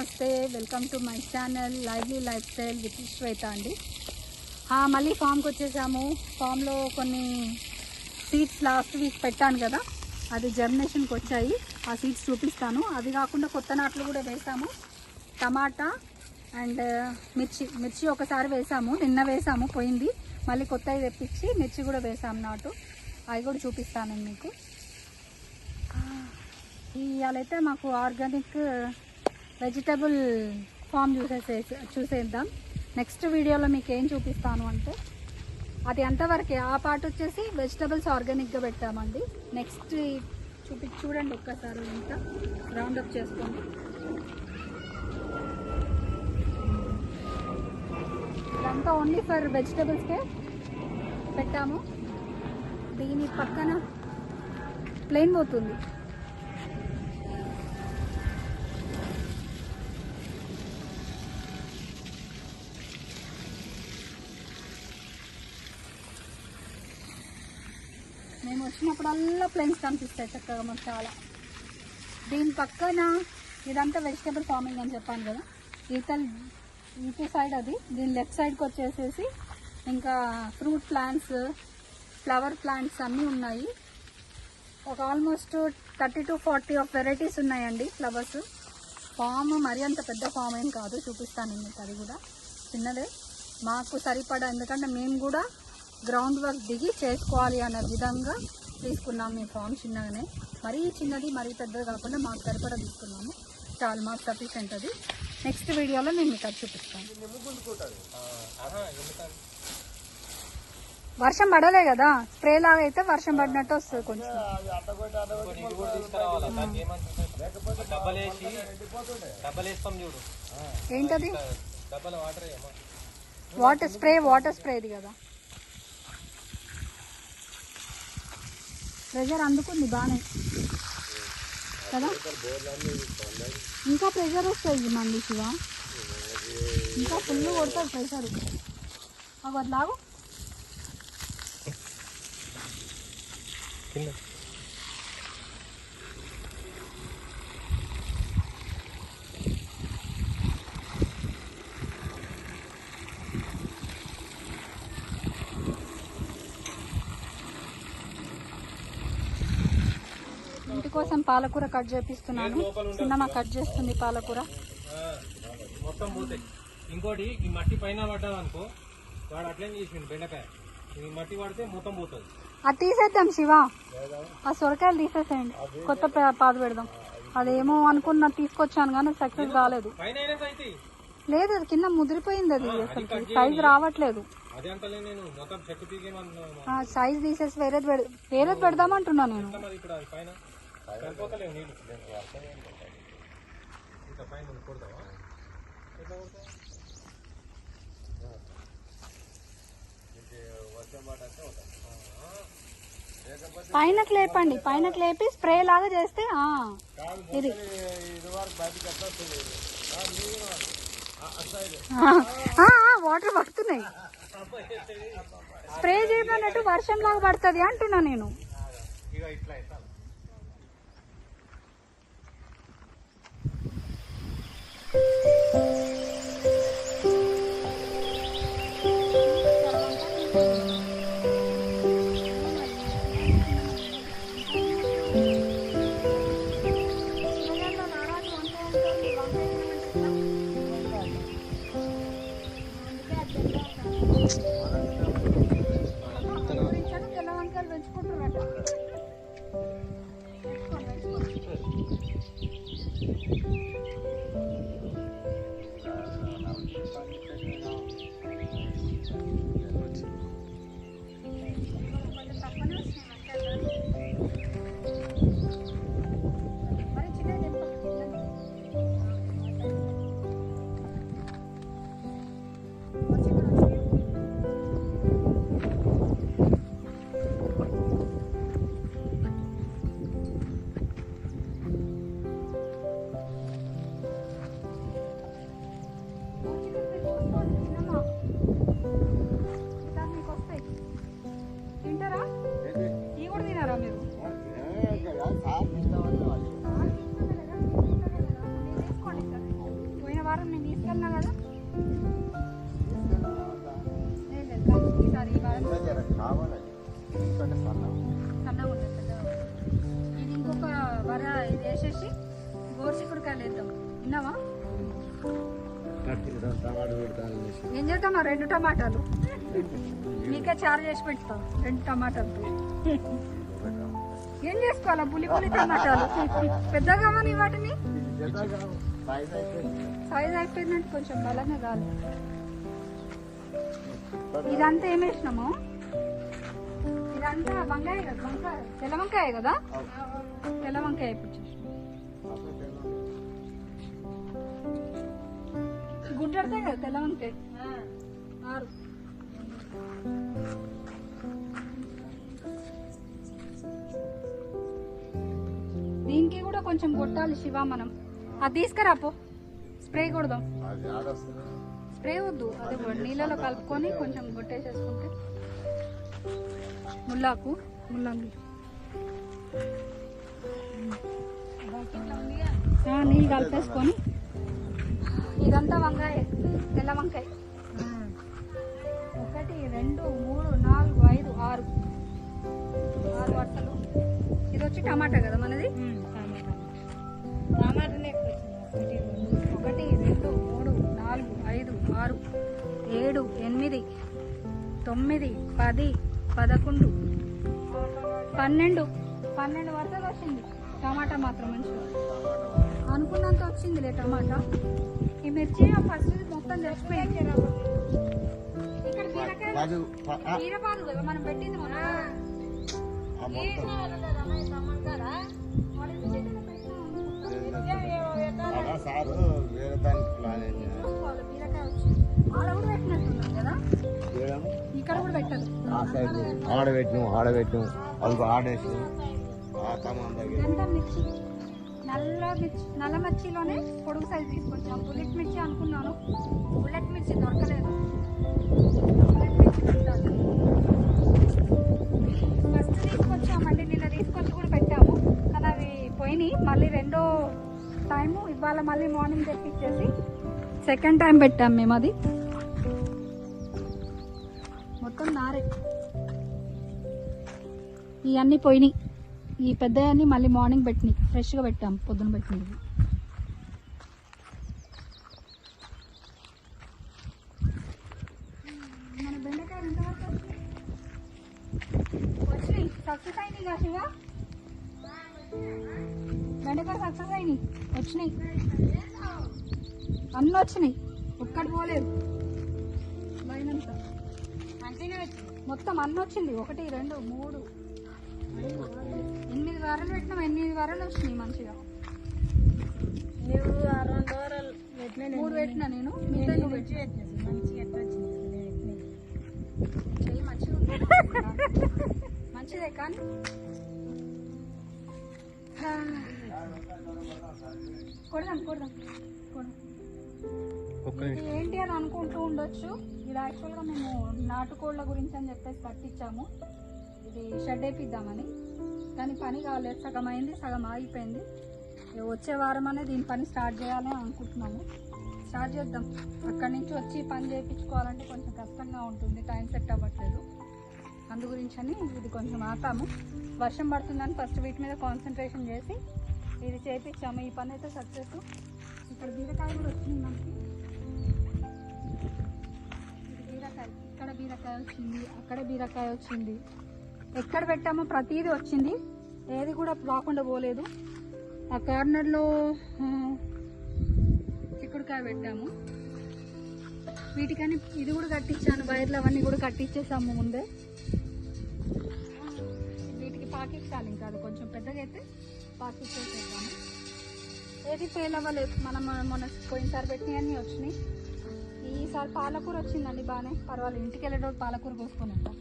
నమస్తే, welcome to my channel lively lifestyle with Shweta అండి. మళ్ళీ ఫామ్కి వచ్చేసాము. ఫామ్లో కొన్ని సీడ్స్ లాస్ట్ వీక్ పెట్టాను కదా, అది జర్మినేషన్కి వచ్చాయి. ఆ సీడ్స్ చూపిస్తాను. అది కాకుండా కొత్త నాట్లు కూడా వేసాము. టమాటా అండ్ మిర్చి ఒకసారి వేసాము, నిన్న వేసాము, పోయింది. మళ్ళీ కొత్తవి తెప్పించి మిర్చి కూడా వేసాము నాటు. అవి కూడా చూపిస్తాను మీకు. ఇవాళైతే మాకు ఆర్గానిక్ వెజిటబుల్ ఫామ్ చూసేద్దాం. నెక్స్ట్ వీడియోలో మీకు ఏం చూపిస్తాను అంటే అది అంతవరకే. ఆ పార్ట్ వచ్చేసి వెజిటబుల్స్ ఆర్గానిక్గా పెట్టామండి. నెక్స్ట్ చూడండి ఒక్కసారి, ఇంకా రౌండప్ చేసుకోండి. ఇదంతా ఓన్లీ ఫర్ వెజిటబుల్స్కే పెట్టాము. దీని పక్కన ప్లేన్ పోతుంది. మేము వచ్చినప్పుడల్లా ప్లేన్స్ కనిపిస్తాయి చక్కగా మాకు చాలా. దీని పక్కన ఇదంతా వెజిటబుల్ ఫార్మింగ్ అని చెప్పాను కదా, ఇటు సైడ్ అది. దీని లెఫ్ట్ సైడ్కి వచ్చేసేసి ఇంకా ఫ్రూట్ ప్లాంట్స్, ఫ్లవర్ ప్లాంట్స్ అన్నీ ఉన్నాయి. ఒక ఆల్మోస్ట్ 30 to 40 ఆఫ్ వెరైటీస్ ఉన్నాయండి ఫ్లవర్స్. ఫామ్ మరీ అంత పెద్ద ఫామ్ ఏం కాదు, చూపిస్తాను మీకు. అది కూడా చిన్నదే, మాకు సరిపడా. ఎందుకంటే మేము కూడా గ్రౌండ్ వర్క్ దిగి చేసుకోవాలి అనే విధంగా తీసుకున్నాము మీ ఫామ్. చిన్నగానే, మరీ చిన్నది మరీ పెద్దది కాకుండా మాకు సరిపడా తీసుకున్నాము. చాలా మాకు సఫిషియెంట్ అది. నెక్స్ట్ వీడియోలో నేను మీకు అది చూపిస్తాను. వర్షం పడలే కదా, స్ప్రే లాగా అయితే వర్షం పడినట్టు వస్తుంది కొంచెం. ఏంటది? వాటర్ స్ప్రే ఇది కదా. ప్రెజర్ అందుకుంది బాగానే కదా. ఇంకా ప్రెజర్ వస్తుంది మంది శివ, ఇంకా ఫుల్ కొడుతుంది ప్రెషర్. అట్లాగు ఇంటి కోసం పాలకూర కట్ చేపిస్తున్నాను. చిన్నమ్మ కట్ చేస్తుంది పాలకూర. మొత్తం పోతాయి. ఇంకోటి, ఈ మట్టి పైన పడ్డాదనుకో, వాడు అట్లనే చేసిండు బెండకాయ. ఈ మట్టి పడితే మొత్తం పోతుంది. అది తీసేద్దాం శివ, ఆ సొరకాయలు తీసేసేయండి, కొత్త పాదు పెడదాం. అదేమో అనుకున్నా తీసుకొచ్చాను కానీ సక్సెస్ కాలేదు. లేదు, అది కింద ముదిరిపోయింది. అది అసలు సైజ్ రావట్లేదు. సైజ్ తీసేసి వేరేది పెడదామంటున్నా నేను. పైనకి లేపండి, పైనకి లేపి స్ప్రే లాగా చేస్తే ఇది వాటర్ పడుతున్నాయి. స్ప్రే చేయమన్నట్టు వర్షం లాగా పడుతుంది అంటున్నా నేను. సన్నగా ఉంటుంది పెద్దగా. ఇది ఇంకొక వర ఇది వేసేసి గోరుచిక్కుడుకాయలు వేద్దాం. విన్నావా? ఏం చేద్దాం? 2 టమాటాలు మీకే చారు చేసి పెడతాం. 2 టమాటాలతో ఏం చేసుకోవాలా? పులి టమాటాలు పెద్దగా కావాలి. వాటిని సైజ్ అయిపోయిందంటే కొంచెం బలంగా కాదు. ఇదంతా ఏం వేసినాము? ఇదంతా వంకాయ కదా, తెల్ల వంకాయ కదా. తెల్ల వంకాయ అయిపోయి గుడ్డడతాయి కదా తెల్ల వంకాయ. 6 దీనికి కూడా కొంచెం కొట్టాలి శివ. మనం అది తీసుకురాపో, స్ప్రే కొడదాం. స్ప్రే వద్దు, అదే నీళ్ళలో కలుపుకొని కొంచెం కొట్టేసేసుకుంటే. ముల్లంగి నీళ్ళు కలిపేసుకొని. ఇదంతా వంకాయ, తెల్ల వంకాయ. 1 2 3 4 5 6 వరుసలు. ఇది వచ్చి టమాటా కదా మనది. 1 2 3 4 5 6 7 8 9 10 11 12 వరుసలు వచ్చింది. టమాటా మాత్రం మంచిగా అనుకున్నంత వచ్చిందిలే టమాటా. ఈ మిర్చి ఫస్ట్ మొత్తం తెచ్చిపోయింది. ఇక్కడ బీరపాదు కదా మనం పెట్టింది మొన్న. బీరకాయ వచ్చింది ఆడ కూడా పెట్టినట్టున్నాం కదా. ఇక్కడ కూడా పెట్టదు. ఆడబెట్టినాం ఆడేసి ఇదంతా మిర్చి, నల్ల మిర్చిలోనే పొడుగు సైజు తీసుకొచ్చాం. బుల్లెట్ మిర్చి అనుకున్నాను, బుల్లెట్ మిర్చి దొరకలేదు. బుల్లెట్ మిర్చి పెట్టాలి. ఫస్ట్ తీసుకొచ్చామండి, నిన్న తీసుకొచ్చి కూడా పెట్టాము కానీ అవి పోయినాయి. మళ్ళీ 2వ టైము ఇవాళ మళ్ళీ మార్నింగ్ తెప్పించేసి 2nd టైం పెట్టాము మేము. అది మొత్తం నారే. ఇవన్నీ పోయినాయి. ఈ పెద్దవన్నీ మళ్ళీ మార్నింగ్ పెట్టినాయి, ఫ్రెష్గా పెట్టాము, పొద్దున పెట్టినవి. మన బెండకాయలు ఎంతవరకు వచ్చినాయి? సక్సెస్ అయినాయి కదా శివ? బెండకాయ సక్సెస్ అయినాయి, వచ్చినాయి అన్నీ వచ్చినాయి, ఒక్కటి పోలేదు. బయనంత మొత్తం అన్నీ వచ్చింది. 1 2 3 8 వారాలు పెట్టినాం. 8 వారాలు వచ్చినాయి మంచిగా. 3 పెట్టినా నేను, మిగతా నువ్వు పెట్టి చెయ్యి మంచిగా ఉంది. మంచిదే కానీ కొడదాం. ఇది ఏంటి అని అనుకుంటూ ఉండొచ్చు. ఇది యాక్చువల్గా మేము నాటుకోళ్ళ గురించి అని చెప్పేసి కట్టించాము. ఇది షెడ్ వేపిద్దామని, కానీ పని కాలేదు. సగం అయింది, సగం ఆగిపోయింది. వచ్చే వారం అనేది దీని పని స్టార్ట్ చేయాలని అనుకుంటున్నాము. స్టార్ట్ చేద్దాం. అక్కడి నుంచి వచ్చి పని చేయించుకోవాలంటే కొంచెం కష్టంగా ఉంటుంది, టైం సెట్ అవ్వట్లేదు. అందు గురించి అని ఇది కొంచెం ఆపాము. వర్షం పడుతుందని ఫస్ట్ వీటి మీద కాన్సన్ట్రేషన్ చేసి ఇది చేయించాము. ఈ పని అయితే సక్సెస్. ఇక్కడ బీరకాయ కూడా వచ్చింది మనకి. ఇది బీరకాయ, ఇక్కడ బీరకాయ వచ్చింది, అక్కడ బీరకాయ వచ్చింది. ఎక్కడ పెట్టామో ప్రతిదీ వచ్చింది, ఏది కూడా రాకుండా పోలేదు. ఆ కార్నర్లో చిక్కుడుకాయ పెట్టాము. వీటికని ఇది కూడా కట్టించాను, వైర్లు అవన్నీ కూడా కట్టించేసాము ముందే. వీటికి పాకిచ్చాలి, ఇంకా అది కొంచెం పెద్దగా అయితే పాకిచ్చేసేద్దాము. ఏది ఫెయిల్ అవ్వలేదు. మనం మొన్న పోయినసారి పెట్టినవన్నీ వచ్చినాయి. ఈసారి పాలకూర వచ్చిందండి, బాగానే పర్వాలేదు. ఇంటికి వెళ్ళేటప్పుడు పాలకూర కోసుకొని ఉంటాం.